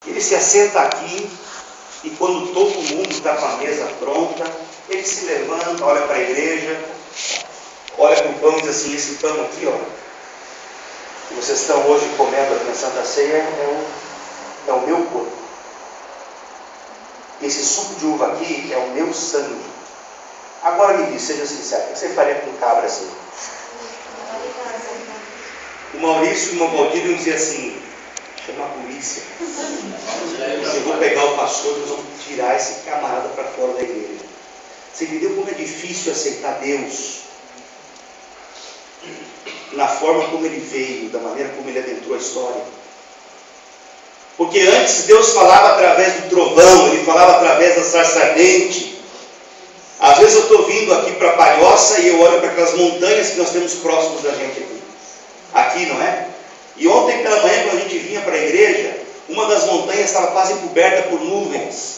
Ele se assenta aqui e quando todo mundo está com a mesa pronta, ele se levanta, olha para a igreja, olha para o pão e diz assim: esse pão aqui, ó, que vocês estão hoje comendo aqui na Santa Ceia, é o meu corpo. Esse suco de uva aqui é o meu sangue. Agora me diz, seja sincero, o que você faria com um cabra assim? O Maurício e o Valdir iam dizer assim: chama a polícia. Eu vou pegar o pastor e nós vamos tirar esse camarada para fora da igreja. Você entendeu como é difícil aceitar Deus na forma como Ele veio, da maneira como Ele adentrou a história? Porque antes Deus falava através do trovão, Ele falava através da sarça ardente. Às vezes eu estou vindo aqui para Palhoça e eu olho para aquelas montanhas que nós temos próximos da gente aqui. Aqui, não é? E ontem pela manhã, quando a gente vinha para a igreja, uma das montanhas estava quase coberta por nuvens.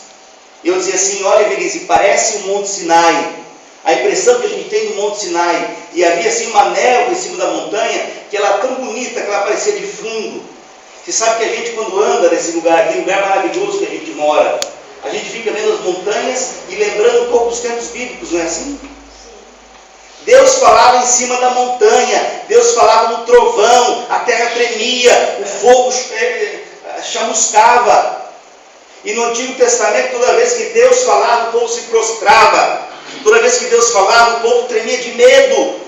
E eu dizia assim: olha, Evelise, parece o Monte Sinai. A impressão que a gente tem do Monte Sinai. E havia assim uma névoa em cima da montanha, que ela era tão bonita, que ela parecia de fundo. Você sabe que a gente, quando anda nesse lugar aqui, lugar maravilhoso que a gente mora, a gente fica vendo as montanhas e lembrando um pouco dos tempos bíblicos, não é assim? Deus falava em cima da montanha, Deus falava no trovão, a terra tremia, o fogo chamuscava. E no Antigo Testamento, toda vez que Deus falava, o povo se prostrava. Toda vez que Deus falava, o povo tremia de medo.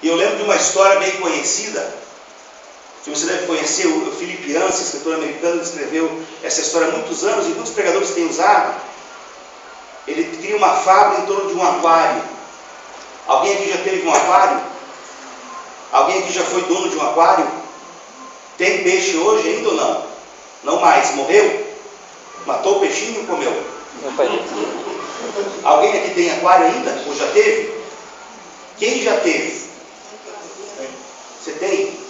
E eu lembro de uma história bem conhecida, que você deve conhecer, o Philip Yancey, escritor americano, escreveu essa história há muitos anos, e muitos pregadores têm usado. Ele cria uma fábula em torno de um aquário. Alguém aqui já teve um aquário? Alguém aqui já foi dono de um aquário? Tem peixe hoje ainda ou não? Não mais. Morreu? Matou o peixinho ou comeu? Alguém aqui tem aquário ainda? Ou já teve? Quem já teve? Você tem?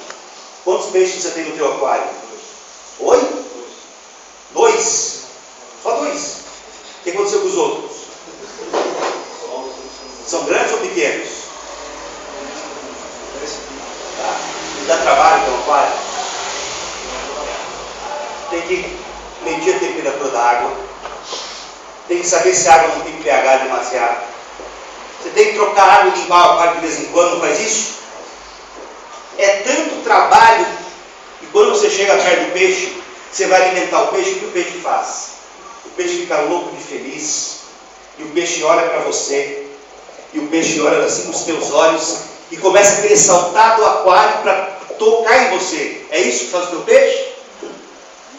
Quantos peixes você tem no teu aquário? Oi? 2? Só 2? O que aconteceu com os outros? São grandes ou pequenos? Tá. Dá trabalho ter um aquário? Tem que medir a temperatura da água. Tem que saber se a água não tem pH demasiado. Você tem que trocar a água e limpar o aquário de vez em quando, não faz isso? É tanto trabalho que quando você chega perto do peixe, você vai alimentar o peixe, o que o peixe faz? O peixe fica louco de feliz, e o peixe olha para você, e o peixe olha assim nos teus olhos, e começa a querer saltar do aquário para tocar em você. É isso que faz o teu peixe?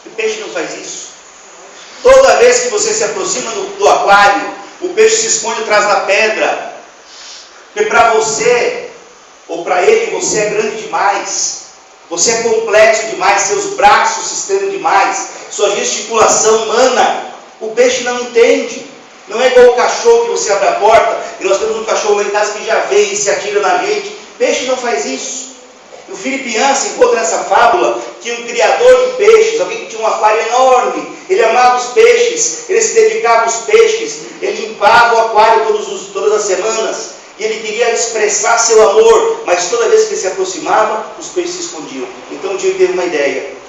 O peixe não faz isso. Toda vez que você se aproxima do aquário, o peixe se esconde atrás da pedra, porque para você, ou para ele, você é grande demais. Você é complexo demais, seus braços se estendem demais, sua gesticulação humana, o peixe não entende. Não é igual o cachorro que você abre a porta, e nós temos um cachorro lá em casa que já vem e se atira na gente. Peixe não faz isso. E o Philip Yancey encontra nessa fábula que um criador de peixes, alguém que tinha um aquário enorme, ele amava os peixes, ele se dedicava aos peixes, ele limpava o aquário todas as semanas, e ele queria expressar seu amor, mas toda vez que ele se aproximava, os peixes se escondiam. Então um dia ele teve uma ideia,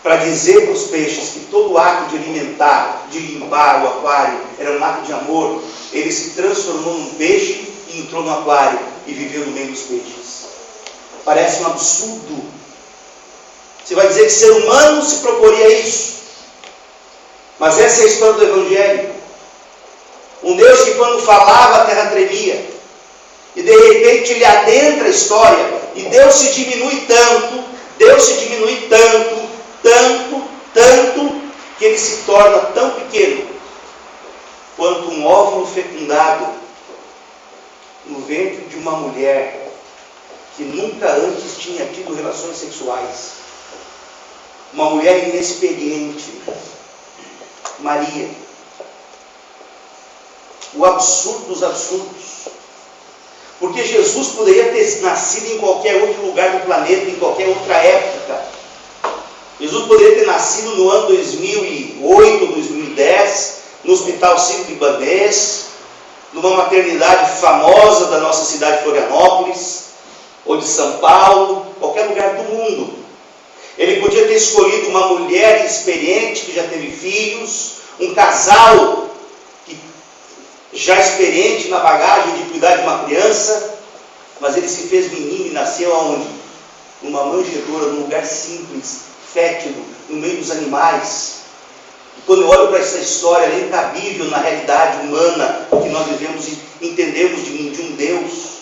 para dizer para os peixes que todo ato de alimentar, de limpar o aquário, era um ato de amor. Ele se transformou num peixe e entrou no aquário e viveu no meio dos peixes. Parece um absurdo. Você vai dizer que ser humano se proporia isso, mas essa é a história do Evangelho. Um Deus que quando falava a terra tremia, e de repente ele adentra a história, e Deus se diminui tanto, que ele se torna tão pequeno quanto um óvulo fecundado no ventre de uma mulher que nunca antes tinha tido relações sexuais. Uma mulher inexperiente, Maria. O absurdo dos absurdos. Porque Jesus poderia ter nascido em qualquer outro lugar do planeta, em qualquer outra época. Jesus poderia ter nascido no ano 2008 ou 2010, no Hospital Sírio-Libanês, numa maternidade famosa da nossa cidade de Florianópolis, ou de São Paulo, qualquer lugar do mundo. Ele podia ter escolhido uma mulher experiente, que já teve filhos, um casal já experiente na bagagem de cuidar de uma criança, mas ele se fez menino e nasceu aonde? Numa manjedoura, num lugar simples, fétido, no meio dos animais. E quando eu olho para essa história, ela é incabível na realidade humana que nós vivemos e entendemos de um Deus.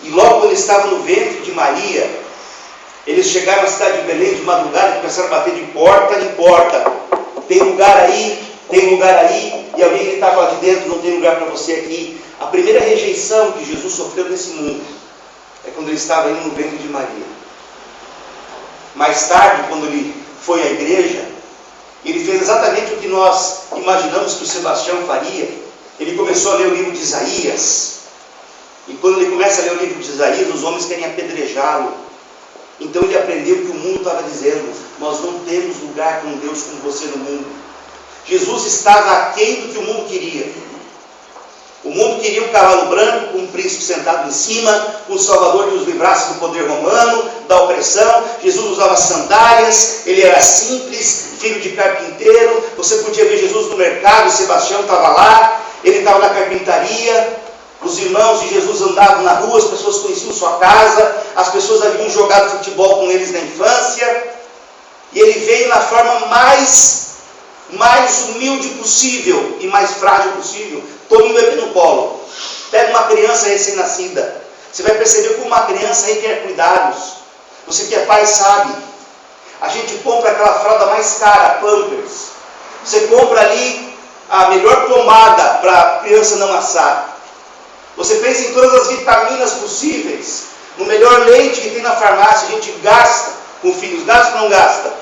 E logo quando ele estava no ventre de Maria, eles chegaram à cidade de Belém de madrugada e começaram a bater de porta em porta. Tem lugar aí, tem lugar aí. E alguém gritava lá de dentro, não tem lugar para você aqui. A primeira rejeição que Jesus sofreu nesse mundo é quando ele estava indo no ventre de Maria. Mais tarde, quando ele foi à igreja, ele fez exatamente o que nós imaginamos que o Sebastião faria. Ele começou a ler o livro de Isaías. E quando ele começa a ler o livro de Isaías, os homens querem apedrejá-lo. Então ele aprendeu o que o mundo estava dizendo: nós não temos lugar com Deus como você no mundo. Jesus estava aquém do que o mundo queria. O mundo queria um cavalo branco, com um príncipe sentado em cima, um salvador que os livrasse do poder romano, da opressão. Jesus usava sandálias, ele era simples, filho de carpinteiro. Você podia ver Jesus no mercado, Sebastião estava lá, ele estava na carpintaria. Os irmãos de Jesus andavam na rua, as pessoas conheciam sua casa, as pessoas haviam jogado futebol com eles na infância. E ele veio na forma mais humilde possível e mais frágil possível. Tome um bebê no colo. Pega uma criança recém-nascida. Você vai perceber como uma criança requer cuidados. Você que é pai sabe. A gente compra aquela fralda mais cara, Pampers. Você compra ali a melhor pomada para a criança não assar. Você pensa em todas as vitaminas possíveis, no melhor leite que tem na farmácia. A gente gasta com filhos, gasta ou não gasta?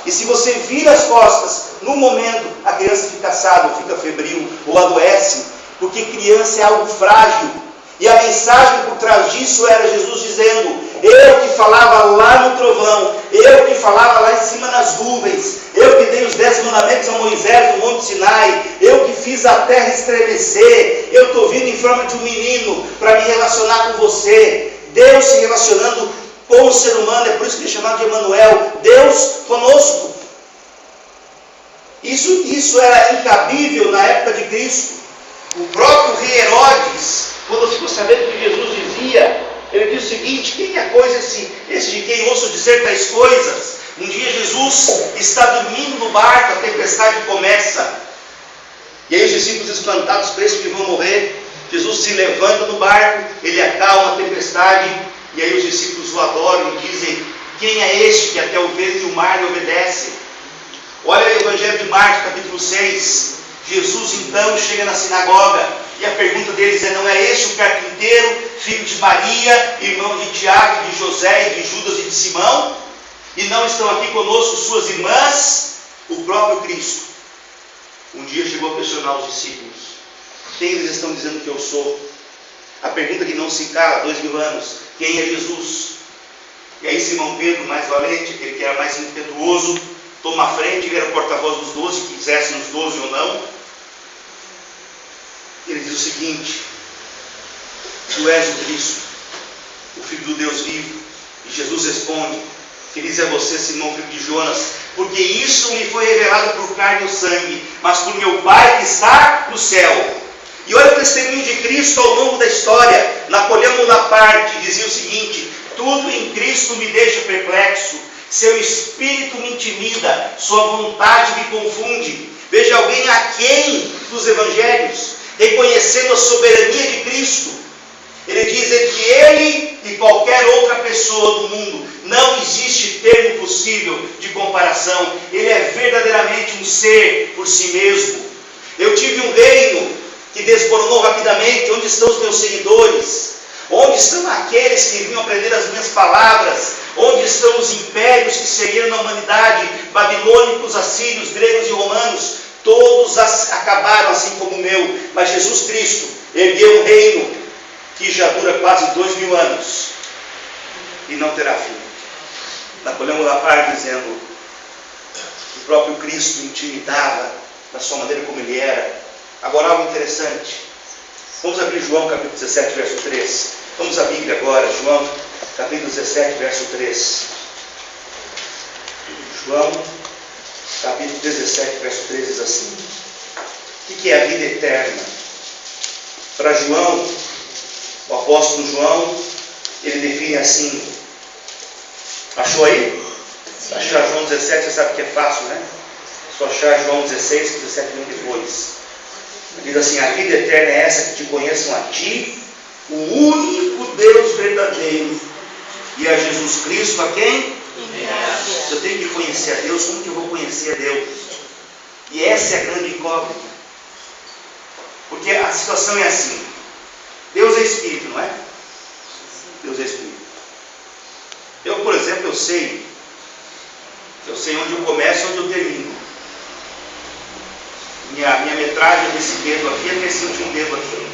E se você vira as costas, no momento, a criança fica assada, fica febril, ou adoece, porque criança é algo frágil. E a mensagem por trás disso era Jesus dizendo: eu que falava lá no trovão, eu que falava lá em cima nas nuvens, eu que dei os 10 mandamentos a Moisés no Monte Sinai, eu que fiz a terra estremecer, eu estou vindo em forma de um menino para me relacionar com você. Deus se relacionando com o ser humano, é por isso que ele é chamado de Emanuel, Deus conosco. Isso era incabível na época de Cristo. O próprio rei Herodes, quando ficou sabendo o que Jesus dizia, ele disse o seguinte: quem é coisa esse de quem ouço dizer tais coisas? Um dia Jesus está dormindo no barco, a tempestade começa. E aí os discípulos espantados pensam que vão morrer. Jesus se levanta no barco, ele acalma a tempestade, e aí os discípulos o adoram e dizem: quem é este que até o vento e o mar lhe obedece? Olha o Evangelho de Marcos, capítulo 6. Jesus então chega na sinagoga e a pergunta deles é: não é este o carpinteiro, filho de Maria, irmão de Tiago, de José, e de Judas e de Simão? E não estão aqui conosco suas irmãs? O próprio Cristo um dia chegou a questionar os discípulos: quem eles estão dizendo que eu sou? A pergunta que não se cala há 2000 anos: quem é Jesus? E aí Simão Pedro, mais valente, aquele que era mais impetuoso, toma a frente. Ele era o porta-voz dos 12, quisessem os 12 ou não. Ele diz o seguinte: tu és o Cristo, o Filho do Deus vivo. E Jesus responde: feliz é você, Simão, filho de Jonas, porque isso me foi revelado por carne e sangue, mas por meu Pai que está no céu. E olha o testemunho de Cristo ao longo da história. Napoleão Bonaparte dizia o seguinte: tudo em Cristo me deixa perplexo, seu espírito me intimida, sua vontade me confunde. Veja alguém aquém dos evangelhos, reconhecendo a soberania de Cristo. Ele diz: entre ele e qualquer outra pessoa do mundo não existe termo possível de comparação. Ele é verdadeiramente um ser por si mesmo. Eu tive um reino que desmoronou rapidamente. Onde estão os meus seguidores? Onde estão aqueles que vinham aprender as minhas palavras? Onde estão os impérios que seguiram na humanidade? Babilônicos, assírios, gregos e romanos. Todos acabaram assim como o meu. Mas Jesus Cristo ergueu um reino que já dura quase 2000 anos e não terá fim. Napoleão Bonaparte dizendo: o próprio Cristo intimidava da sua maneira como ele era. Agora, algo interessante. Vamos abrir João capítulo 17, verso 3. Vamos à Bíblia agora, João capítulo 17, verso 3. João, capítulo 17, verso 3 diz assim: o que é a vida eterna? Para João, o apóstolo João, ele define assim. Achou aí? Sim. Achar João 17, você sabe que é fácil, né? Só achar João 16, 17 minutos depois. Diz assim: a vida eterna é essa, que te conheçam a ti, o único Deus verdadeiro, e a Jesus Cristo, a quem? Se eu tenho que conhecer a Deus, como que eu vou conhecer a Deus? E essa é a grande incógnita. Porque a situação é assim: Deus é Espírito, não é? Deus é Espírito. Eu, por exemplo, eu sei onde eu começo e onde eu termino. Minha metragem desse dedo aqui é desse último dedo aqui.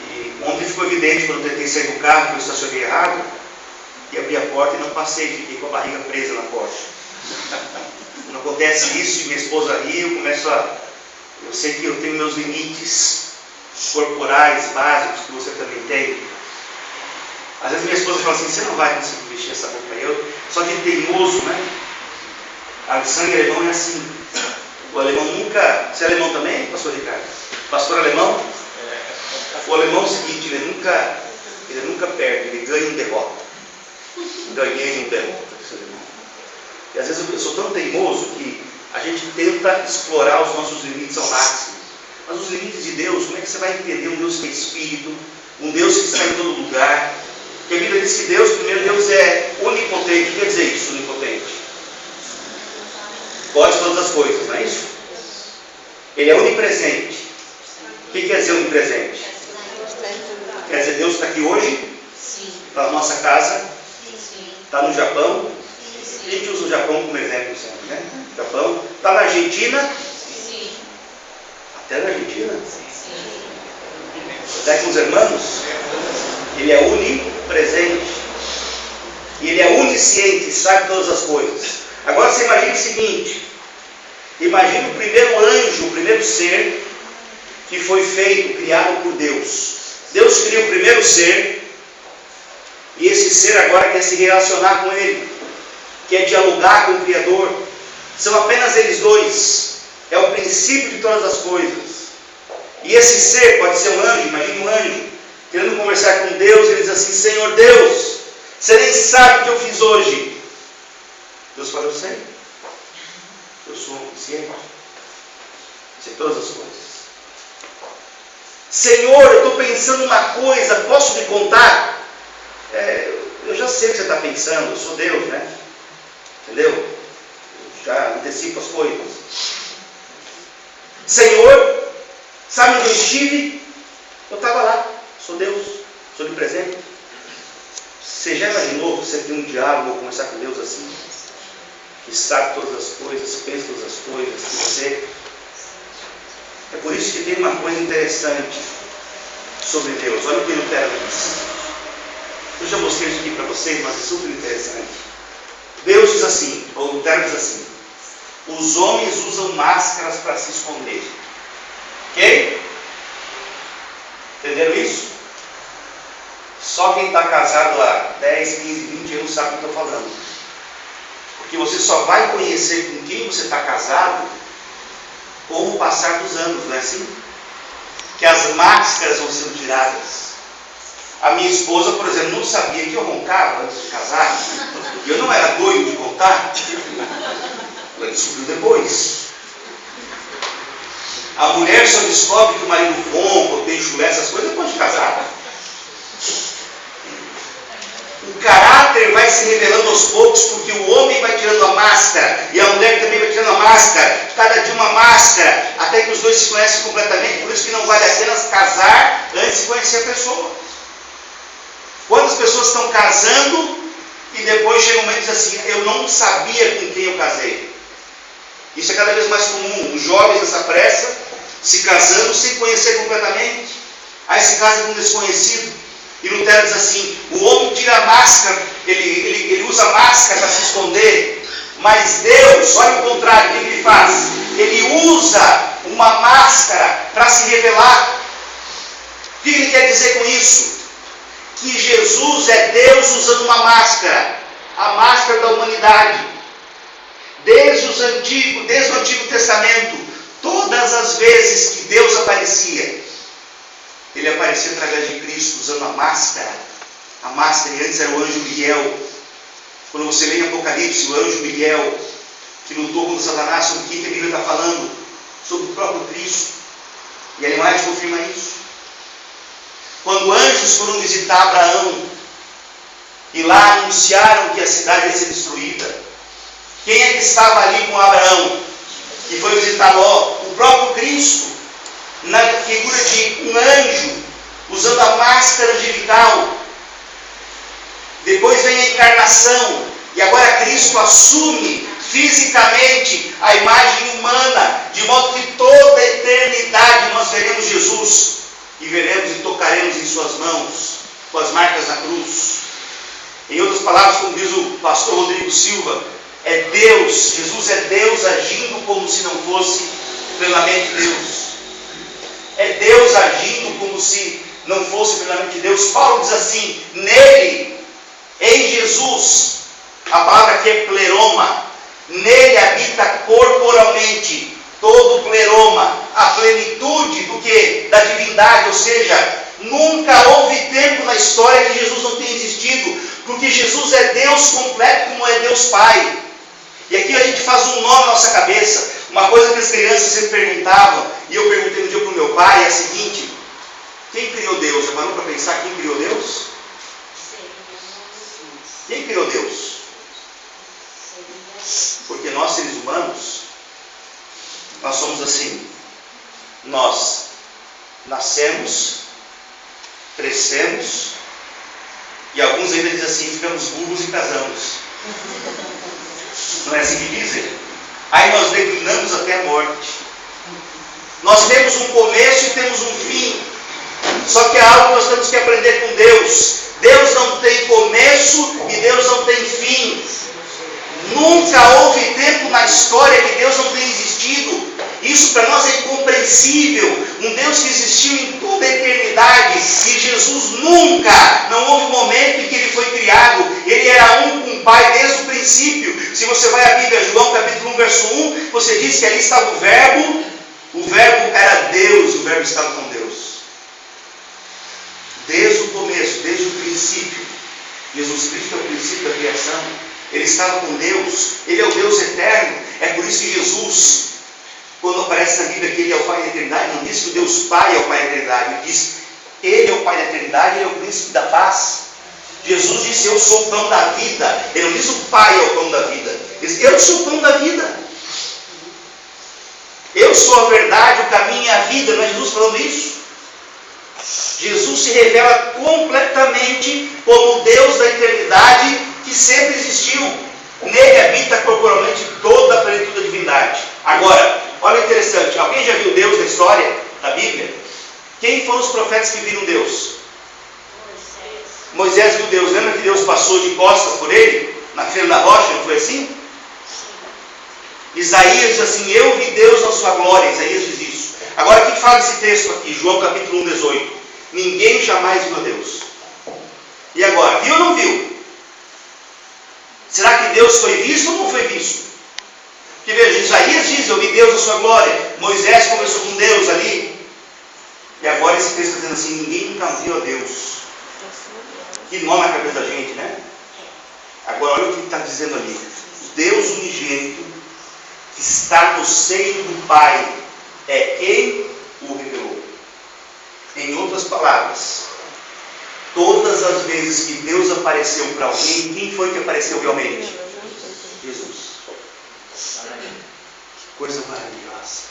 E ontem ficou evidente quando eu tentei sair do carro, que eu estacionei errado, e abri a porta e não passei, fiquei com a barriga presa na porta. Quando acontece isso e minha esposa ri, eu sei que eu tenho meus limites corporais básicos, que você também tem. Às vezes minha esposa fala assim: você não vai conseguir vestir essa roupa aí. Só que teimoso, né? A sangue alemão é assim. O alemão nunca... Você é alemão também, pastor Ricardo? Pastor alemão? O alemão é o seguinte: ele nunca perde, ele ganha e derrota. Ganhei e derrota. E às vezes eu sou tão teimoso que a gente tenta explorar os nossos limites ao máximo. Mas os limites de Deus, como é que você vai entender um Deus que é Espírito, um Deus que está em todo lugar? Porque a Bíblia diz que Deus, primeiro, Deus é onipotente. O que quer dizer isso, onipotente? Pode todas as coisas, não é isso? Ele é onipresente. O que quer dizer onipresente? Quer dizer, Deus está aqui hoje? Está na nossa casa? Está no Japão? A gente usa o Japão como exemplo sempre, né? Japão. Está na Argentina? Até na Argentina? Está com os irmãos? Ele é onipresente. E ele é onisciente, sabe todas as coisas. Agora você imagina o seguinte: imagine o primeiro anjo, o primeiro ser que foi feito, criado por Deus. Deus cria o primeiro ser, e esse ser agora quer se relacionar com ele, quer dialogar com o Criador. São apenas eles dois. É o princípio de todas as coisas. E esse ser pode ser um anjo. Imagine um anjo querendo conversar com Deus. Ele diz assim: Senhor Deus, você nem sabe o que eu fiz hoje. Deus fala: eu sei. Eu sou onisciente. Sei todas as coisas. Senhor, eu estou pensando uma coisa, posso te contar? Eu já sei o que você está pensando, eu sou Deus, né? Entendeu? Eu já antecipo as coisas. Senhor, sabe onde eu estive? Eu estava lá, sou Deus, sou onipresente. Você já imaginou você ter um diálogo ou conversar com Deus assim? Que sabe todas as coisas, pensa todas as coisas, que você... É por isso que tem uma coisa interessante sobre Deus. Olha o que Lutero diz. Eu já mostrei isso aqui para vocês, mas é super interessante. Deus diz assim, ou Lutero diz assim: os homens usam máscaras para se esconder. Ok? Entenderam isso? Só quem está casado há 10, 15, 20 anos sabe o que eu estou falando. Porque você só vai conhecer com quem você está casado com o passar dos anos, não é assim? Que as máscaras vão sendo tiradas. A minha esposa, por exemplo, não sabia que eu roncava antes de casar. Eu não era doido de contar. Ela descobriu depois. A mulher só descobre que o marido ronca ou tem chulé, essas coisas, depois de casar. O caráter vai se revelando aos poucos, porque o homem vai tirando a máscara, e a mulher também vai tirando a máscara, cada dia uma máscara, até que os dois se conhecem completamente. Por isso que não vale a pena casar antes de conhecer a pessoa. Quantas pessoas estão casando e depois chega um momento e diz assim: eu não sabia com quem eu casei. Isso é cada vez mais comum. Os jovens nessa pressa, se casando sem conhecer completamente. Aí se casa com um desconhecido. E Lutero diz assim: o homem tira a máscara, ele usa a máscara para se esconder. Mas Deus, olha o contrário, o que ele faz? Ele usa uma máscara para se revelar. O que ele quer dizer com isso? que Jesus é Deus usando uma máscara, a máscara da humanidade. Desde o Antigo Testamento, todas as vezes que Deus aparecia, Ele aparecia através de Cristo, usando a máscara. A máscara, e antes era o anjo Miguel. Quando você lê em Apocalipse, o anjo Miguel, que lutou contra Satanás, sobre o que a Bíblia está falando? Sobre o próprio Cristo. E a imagem confirma isso. Quando anjos foram visitar Abraão, e lá anunciaram que a cidade ia ser destruída, quem é que estava ali com Abraão? Que foi visitar Ló? O próprio Cristo, na figura de um anjo, usando a máscara angelical. Depois vem a encarnação, e agora Cristo assume fisicamente a imagem humana, de modo que toda a eternidade nós veremos Jesus, e veremos e tocaremos em suas mãos, com as marcas na cruz. Em outras palavras, como diz o pastor Rodrigo Silva, é Deus, Jesus é Deus agindo como se não fosse plenamente Deus. É Deus agindo como se não fosse plenamente Deus. Paulo diz assim, nele, em Jesus, a palavra aqui é pleroma, nele habita corporalmente todo pleroma, a plenitude do que? Da divindade, ou seja, nunca houve tempo na história que Jesus não tenha existido, porque Jesus é Deus completo como é Deus Pai. E aqui a gente faz um nó na nossa cabeça. Uma coisa que as crianças sempre perguntavam, e eu perguntei um dia para o meu pai, é a seguinte: quem criou Deus? Já parou para pensar quem criou Deus? Quem criou Deus? Porque nós, seres humanos, nós somos assim. Nós nascemos, crescemos, e alguns ainda dizem assim, ficamos burros e casamos. Não é assim que dizem? Aí nós declinamos até a morte. Nós temos um começo e temos um fim. Só que é algo que nós temos que aprender com Deus. Deus não tem começo e Deus não tem fim. Nunca houve tempo na história que Deus não tenha existido. Isso para nós é incompreensível. Um Deus que existiu em toda a eternidade. E Jesus nunca, não houve momento em que Ele foi criado. Ele era um com o Pai desde o princípio. Se você vai à Bíblia, João capítulo 1, verso 1, você diz que ali estava o Verbo. O Verbo era Deus, o Verbo estava com Deus. Desde o começo, desde o princípio. Jesus Cristo é o princípio da criação. Ele estava com Deus. Ele é o Deus eterno. É por isso que Jesus, quando aparece na Bíblia que Ele é o Pai da eternidade, não diz que o Deus Pai é o Pai da eternidade. Ele diz, Ele é o Pai da eternidade, Ele é o príncipe da paz. Jesus disse, eu sou o pão da vida. Ele não diz o Pai é o pão da vida. Ele diz, eu sou o pão da vida. Eu sou a verdade, o caminho e a vida. Não é Jesus falando isso? Jesus se revela completamente como o Deus da eternidade que sempre existiu. Nele habita corporalmente toda a plenitude da divindade. Agora, olha interessante, alguém já viu Deus na história da Bíblia? Quem foram os profetas que viram Deus? Moisés viu Deus. Lembra que Deus passou de costas por ele? Na frente da rocha, não foi assim? Isaías diz assim, eu vi Deus na sua glória. Isaías diz isso. Agora, o que fala esse texto aqui? João capítulo 1, 18. Ninguém jamais viu a Deus. E agora, viu ou não viu? Será que Deus foi visto ou não foi visto? Porque veja, Isaías diz, eu vi Deus na sua glória. Moisés conversou com Deus ali. E agora esse texto está dizendo assim, ninguém nunca viu a Deus. Que nó na cabeça da gente, né? Agora olha o que está dizendo ali. Deus unigênito, que está no seio do Pai, é quem o revelou. Em outras palavras, todas as vezes que Deus apareceu para alguém, quem foi que apareceu realmente? Jesus. Que coisa maravilhosa.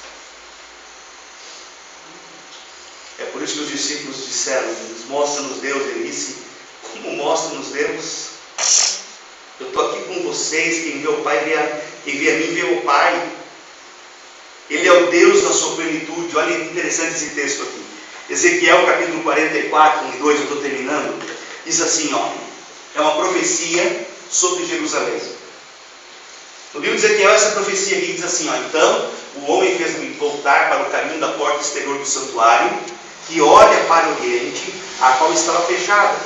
É por isso que os discípulos disseram, mostra-nos Deus. Ele disse, como mostra-nos Deus? Eu estou aqui com vocês, quem vê o Pai, quem vê a mim, vê o Pai. Ele é o Deus na sua plenitude. Olha que interessante esse texto aqui. Ezequiel capítulo 44, 1 e 2, eu estou terminando. Diz assim, ó, é uma profecia sobre Jerusalém. No livro de Ezequiel, essa profecia aqui diz assim, ó, então o homem fez-me voltar para o caminho da porta exterior do santuário, que olha para o oriente, a qual estava fechada.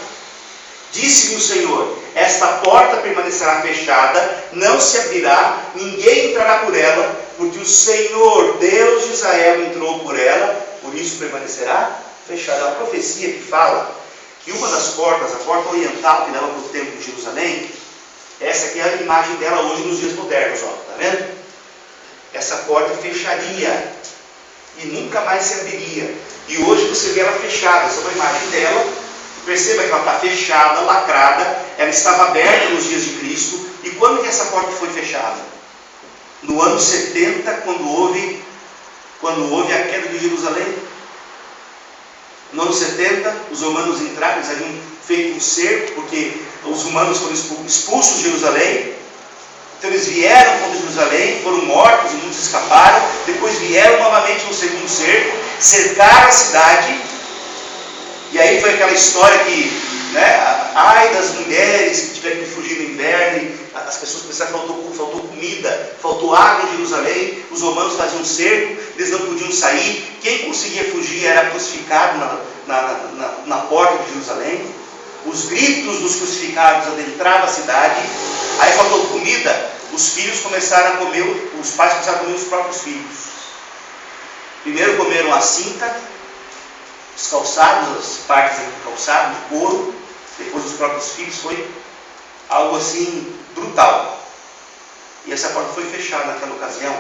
Disse-me o Senhor: esta porta permanecerá fechada, não se abrirá, ninguém entrará por ela, porque o Senhor, Deus de Israel, entrou por ela, por isso permanecerá fechada. É uma profecia que fala que uma das portas, a porta oriental que dava para o templo de Jerusalém, essa aqui é a imagem dela hoje nos dias modernos, está vendo? Essa porta fecharia e nunca mais se abriria. E hoje você vê ela fechada, essa é uma imagem dela. Perceba que ela está fechada, lacrada, ela estava aberta nos dias de Cristo. E quando que essa porta foi fechada? No ano 70, quando houve a queda de Jerusalém. No ano 70, os romanos entraram, eles haviam feito um cerco, porque os romanos foram expulsos de Jerusalém. Então eles vieram contra Jerusalém, foram mortos e muitos escaparam. Depois vieram novamente no segundo cerco, cercaram a cidade. E aí foi aquela história que, ai das mulheres que tiveram que fugir no inverno, e as pessoas pensaram que faltou comida, faltou água em Jerusalém, os romanos faziam cerco, eles não podiam sair, quem conseguia fugir era crucificado na porta de Jerusalém. Os gritos dos crucificados adentravam a cidade. Aí faltou comida, os filhos começaram a comer, os pais começaram a comer os próprios filhos. Primeiro comeram a cinta, os calçados, as partes do calçado, de couro, depois os próprios filhos. Foi algo assim brutal. E essa porta foi fechada naquela ocasião.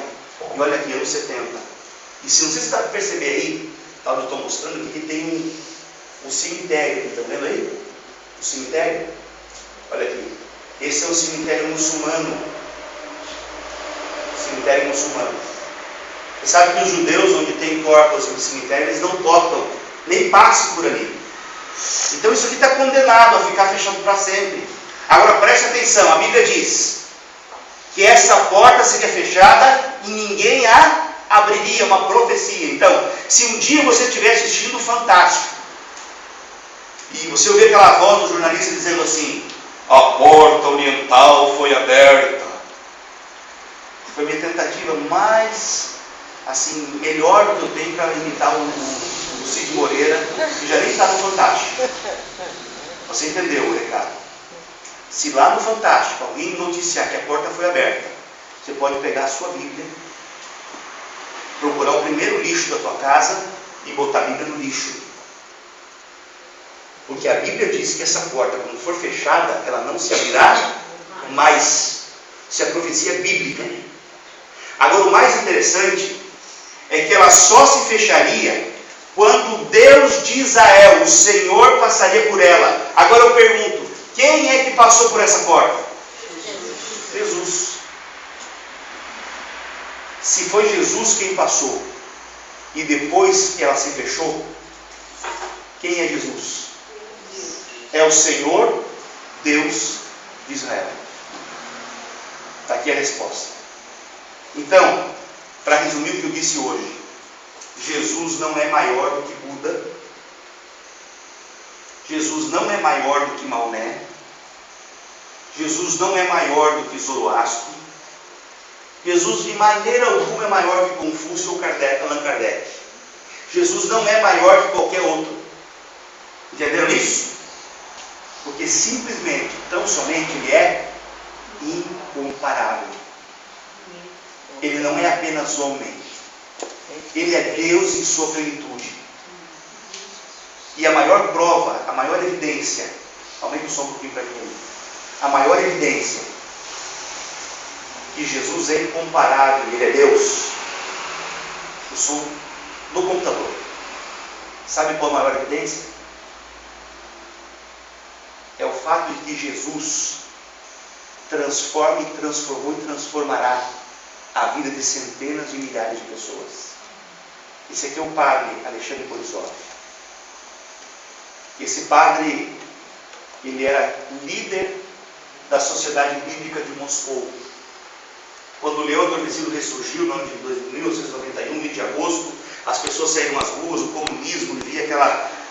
E olha aqui, anos 70. E se não sei se dá para perceber aí, onde eu estou mostrando aqui, que tem um cemitério, estão vendo aí? O cemitério, olha aqui, esse é o cemitério muçulmano. Cemitério muçulmano. Você sabe que os judeus, onde tem corpos no cemitério, eles não tocam, nem passam por ali. Então isso aqui está condenado a ficar fechado para sempre. Agora preste atenção, a Bíblia diz que essa porta seria fechada e ninguém a abriria, uma profecia. Então, se um dia você estiver assistindo o Fantástico, e você ouvir aquela voz do jornalista dizendo assim: a porta oriental foi aberta. Foi minha tentativa mais, assim, melhor do que eu tenho para imitar o Cid Moreira, que já nem está no Fantástico. Você entendeu o recado? Se lá no Fantástico alguém noticiar que a porta foi aberta, você pode pegar a sua Bíblia, procurar o primeiro lixo da tua casa e botar a Bíblia no lixo. Porque a Bíblia diz que essa porta, quando for fechada, ela não se abrirá mais. Isso é a profecia bíblica. Agora, o mais interessante é que ela só se fecharia quando Deus de Israel, o Senhor, passaria por ela. Agora eu pergunto, quem é que passou por essa porta? Jesus. Se foi Jesus quem passou, e depois que ela se fechou, quem é Jesus? É o Senhor, Deus de Israel. Está aqui a resposta. Então, para resumir o que eu disse hoje, Jesus não é maior do que Buda, Jesus não é maior do que Maomé, Jesus não é maior do que Zoroastro, Jesus de maneira alguma é maior que Confúcio ou Allan Kardec. Jesus não é maior que qualquer outro. Entenderam isso? Porque simplesmente, tão somente Ele é incomparável. Ele não é apenas homem. Ele é Deus em sua plenitude. E a maior prova, a maior evidência, aumenta o som um pouquinho para mim, a maior evidência que Jesus é incomparável, Ele é Deus, o som no computador. Sabe qual a maior evidência? É o fato de que Jesus transforma e transformou e transformará a vida de centenas de milhares de pessoas. Esse aqui é o padre Alexandre Borisov. Esse padre, ele era líder da Sociedade Bíblica de Moscou. Quando o Leão Adormecido ressurgiu no ano de 1991, 20 de agosto, as pessoas saíram às ruas, o comunismo, via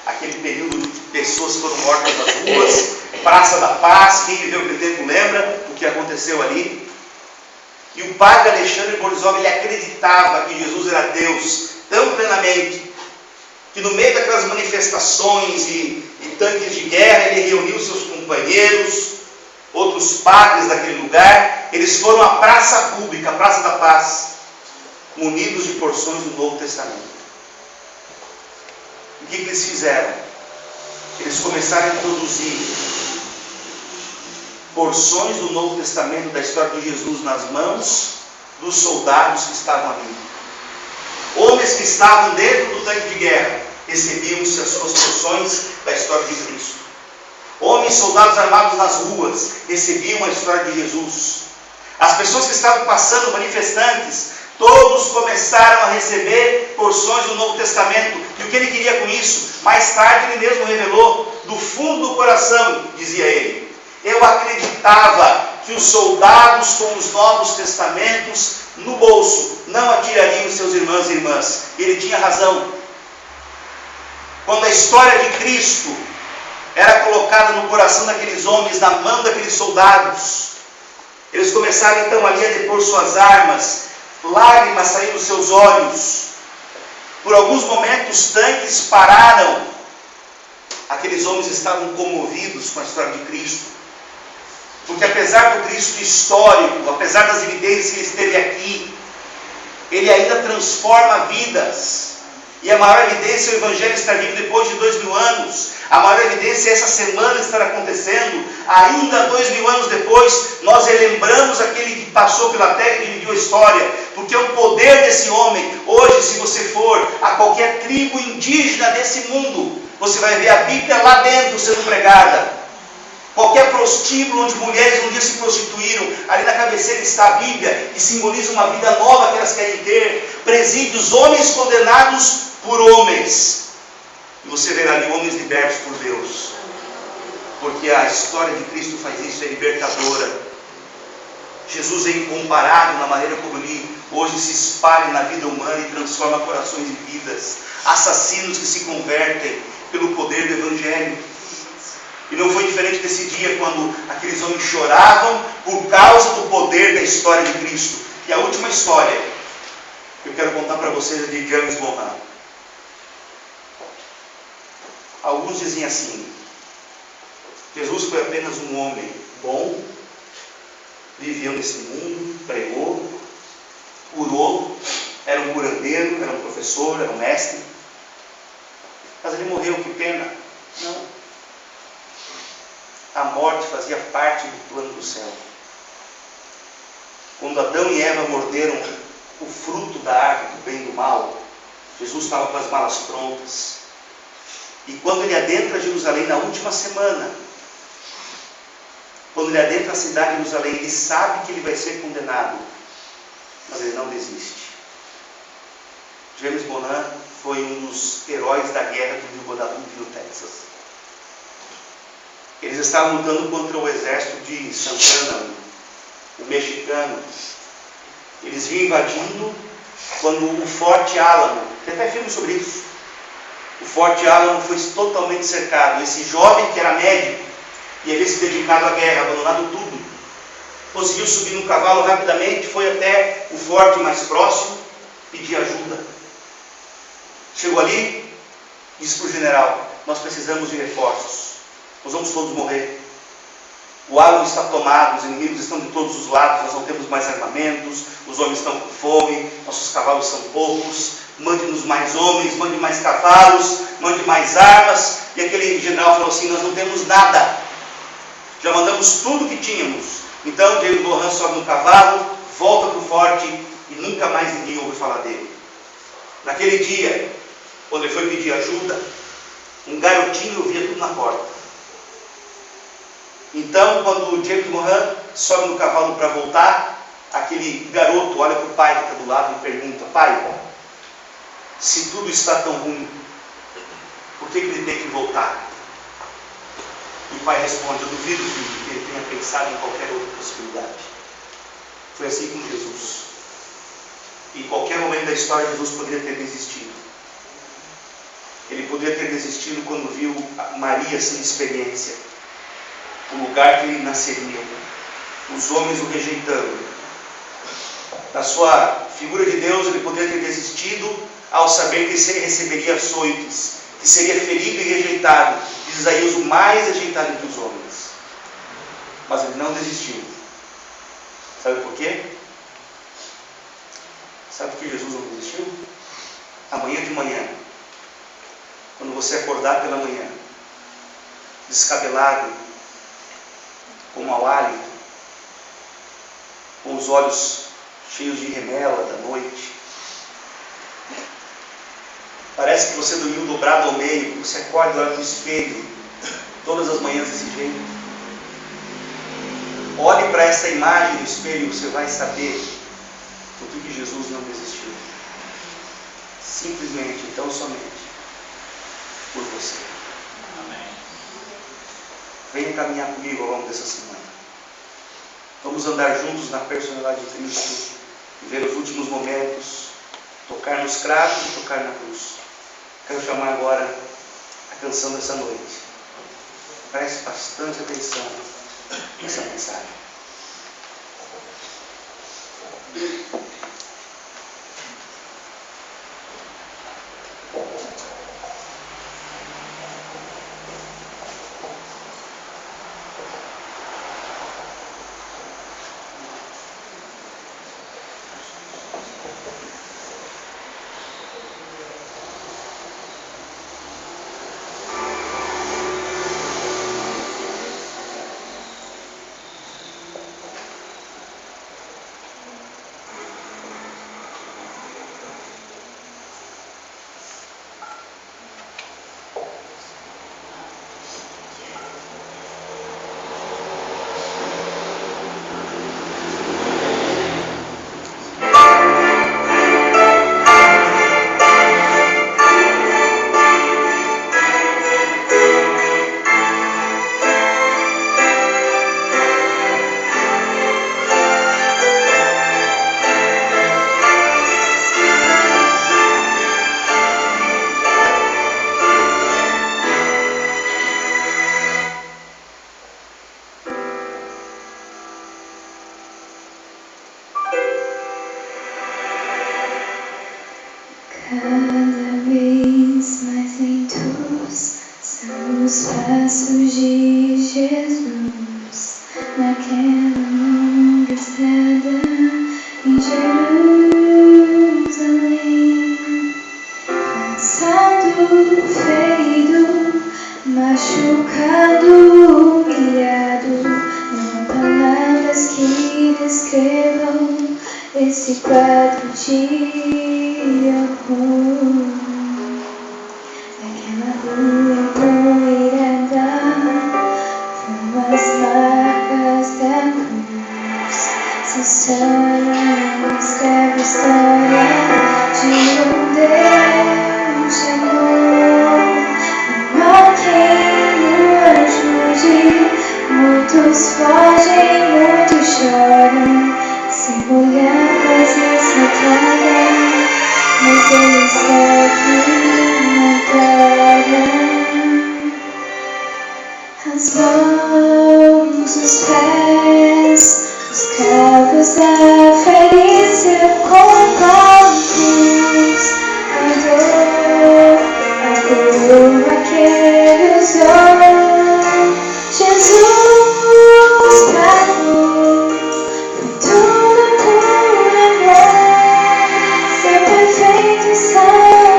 aquele período de pessoas que foram mortas nas ruas, Praça da Paz. Quem viveu aquele tempo lembra o que aconteceu ali. E o padre Alexandre Borisov, ele acreditava que Jesus era Deus tão plenamente, que no meio daquelas manifestações e tanques de guerra, ele reuniu seus companheiros, outros padres daquele lugar, eles foram à praça pública, a Praça da Paz, munidos de porções do Novo Testamento. E o que eles fizeram? Eles começaram a introduzir porções do Novo Testamento, da história de Jesus, nas mãos dos soldados que estavam ali. Homens que estavam dentro do tanque de guerra recebiam-se as suas porções da história de Cristo. Homens, soldados armados nas ruas, recebiam a história de Jesus. As pessoas que estavam passando, manifestantes, todos começaram a receber porções do Novo Testamento. E o que ele queria com isso? Mais tarde ele mesmo revelou, do fundo do coração, dizia ele: eu acreditava que os soldados com os Novos Testamentos no bolso não atirariam seus irmãos e irmãs. E ele tinha razão. Quando a história de Cristo era colocada no coração daqueles homens, na mão daqueles soldados, eles começaram então ali a depor suas armas, lágrimas saíram dos seus olhos. Por alguns momentos os tanques pararam. Aqueles homens estavam comovidos com a história de Cristo, porque apesar do Cristo histórico, apesar das evidências que ele esteve aqui, ele ainda transforma vidas. E a maior evidência é o Evangelho estar vivo depois de 2000 anos. A maior evidência é essa semana estar acontecendo. Ainda 2000 anos depois, nós relembramos aquele que passou pela terra e dividiu a história. Porque o poder desse homem, hoje, se você for a qualquer tribo indígena desse mundo, você vai ver a Bíblia lá dentro sendo pregada. Qualquer prostíbulo onde mulheres um dia se prostituíram, ali na cabeceira está a Bíblia, que simboliza uma vida nova que elas querem ter. Presídios, homens condenados por homens. E você verá ali homens libertos por Deus. Porque a história de Cristo faz isso, é libertadora. Jesus é incomparável na maneira como ele hoje se espalha na vida humana e transforma corações e vidas. Assassinos que se convertem pelo poder do Evangelho. E não foi diferente desse dia, quando aqueles homens choravam por causa do poder da história de Cristo. E a última história que eu quero contar para vocês é de James Mohan. Alguns dizem assim: Jesus foi apenas um homem bom, viveu nesse mundo, pregou, curou, era um curandeiro, era um professor, era um mestre. Mas ele morreu, que pena. Não. A morte fazia parte do plano do céu. Quando Adão e Eva morderam o fruto da árvore do bem e do mal, Jesus estava com as malas prontas. E quando ele adentra Jerusalém na última semana, quando ele adentra a cidade de Jerusalém, ele sabe que ele vai ser condenado, mas ele não desiste. James Mohan foi um dos heróis da guerra do Rio, Texas. Eles estavam lutando contra o exército de Santana, o mexicano. Eles vinham invadindo quando o Forte Alamo, tem até filme sobre isso, o Forte Alamo foi totalmente cercado. Esse jovem que era médico e havia se dedicado à guerra, abandonado tudo, conseguiu subir num cavalo rapidamente, foi até o forte mais próximo, pedir ajuda. Chegou ali, disse para o general: nós precisamos de reforços. Nós vamos todos morrer. O Alamo está tomado, os inimigos estão de todos os lados, nós não temos mais armamentos, os homens estão com fome, nossos cavalos são poucos, mande-nos mais homens, mande mais cavalos, mande mais armas. E aquele general falou assim: nós não temos nada, já mandamos tudo que tínhamos. Então James Mohan sobe no cavalo, volta para o forte e nunca mais ninguém ouve falar dele. Naquele dia, quando ele foi pedir ajuda, um garotinho ouvia tudo na porta. Então, quando o James Mohan sobe no cavalo para voltar, aquele garoto olha para o pai que está do lado e pergunta: pai, se tudo está tão ruim, por que ele tem que voltar? E o pai responde: eu duvido, filho, que ele tenha pensado em qualquer outra possibilidade. Foi assim com Jesus. Em qualquer momento da história, Jesus poderia ter desistido. Ele poderia ter desistido quando viu Maria sem experiência, o lugar que ele nasceria, os homens o rejeitando. Da sua figura de Deus, ele poderia ter desistido ao saber que ele receberia açoites, que seria ferido e rejeitado. Diz Isaías: o mais rejeitado entre os homens. Mas ele não desistiu. Sabe por quê? Sabe por que Jesus não desistiu? Amanhã de manhã, quando você acordar pela manhã, descabelado, com mau hálito, com os olhos cheios de remela da noite, parece que você dormiu dobrado ao meio, você acorda e olha para o espelho, todas as manhãs desse jeito. Olhe para essa imagem no espelho e você vai saber por que Jesus não desistiu. Simplesmente, então somente, por você. Amém. Venha caminhar comigo ao longo dessa semana. Vamos andar juntos na personalidade de Cristo, viver os últimos momentos, tocar nos cravos e tocar na cruz. Quero chamar agora a canção dessa noite. Preste bastante atenção nessa mensagem. Cada vez mais lentos são os passos de Jesus naquela longa estrada em Jerusalém. Cansado, ferido, machucado, humilhado, não há palavras que descrevam esse quadro de amor. Naquela rua empoeirada foram as marcas da cruz. Se sonha escreve a história de um Deus de amor. Não há quem o ajude, muitos fogem, muitos choram. Se molhadas nessa praia, mas ele está aqui na praia. As mãos, os pés, os cravos da ferícia com a cruz. A dor aquele usou. Jesus pagou. Tudo por amor, seu perfeito sangue.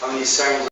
How many sermons